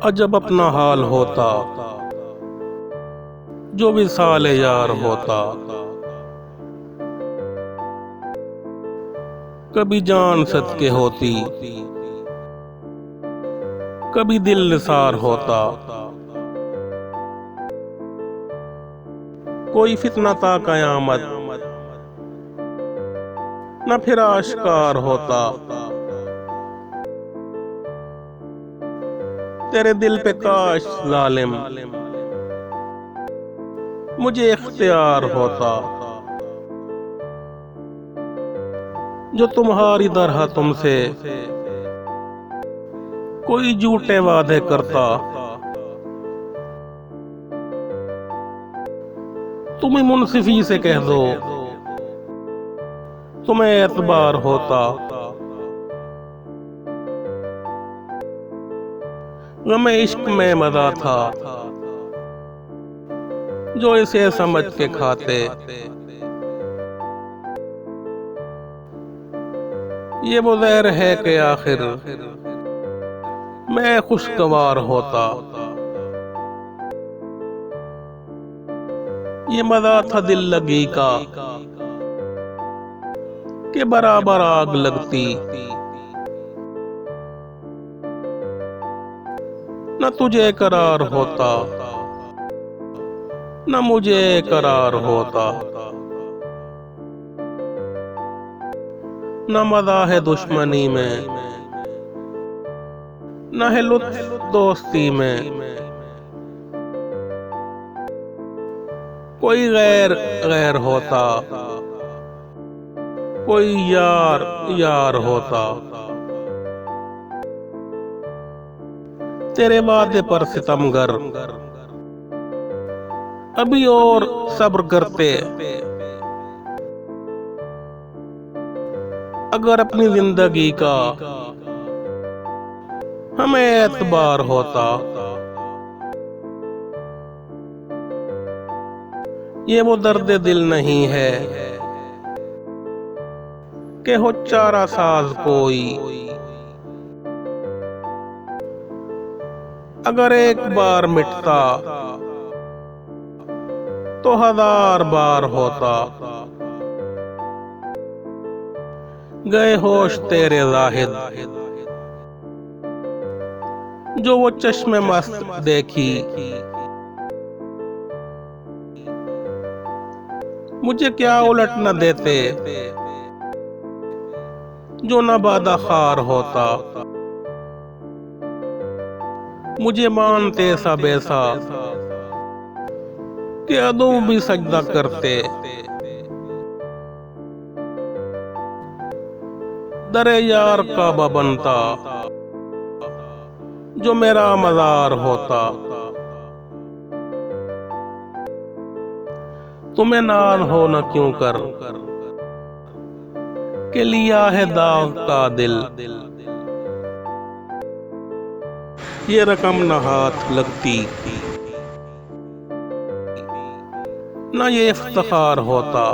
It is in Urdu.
عجب اپنا حال ہوتا جو وصال یار ہوتا، کبھی جان صدقے ہوتی کبھی دل نثار ہوتا، کوئی فتنہ تا قیامت نہ پھر آشکار ہوتا، تیرے دل پہ کاش ظالم مجھے اختیار ہوتا، جو تمہاری طرح تم سے کوئی جھوٹے وعدے کرتا، تمہیں منصفی سے کہہ دو تمہیں اعتبار ہوتا، غم عشق میں مزہ تھا جو اسے سمجھ کے کھاتے، یہ وہ زہر ہے کہ آخر میں خوشگوار ہوتا، یہ مزہ تھا دل لگی کا کہ برابر آگ لگتی، نہ تجھے قرار ہوتا نہ مجھے قرار ہوتا، نہ مزہ ہے دشمنی میں نہ ہے لطف دوستی میں، کوئی غیر غیر ہوتا کوئی یار یار ہوتا، تیرے وعدے پر ستمگر ابھی اور صبر کرتے، اگر اپنی زندگی کا ہمیں اعتبار ہوتا، یہ وہ درد دل نہیں ہے کہ ہو چارہ ساز کوئی، اگر ایک بار مٹتا تو ہزار بار ہوتا، گئے ہوش تیرے زاہد جو وہ چشم مست دیکھی، مجھے کیا الٹ نہ دیتے جو نہ بادہ خار ہوتا، مجھے مانتے سب ایسا کہ عدو بھی سجدہ کرتے، در یار کعبہ بنتا جو میرا مزار ہوتا، تمہیں ناز ہو نہ کیوں کر کہ لیا ہے داغ کا دل، یہ رقم نہ ہاتھ لگتی نہ یہ افتخار ہوتا،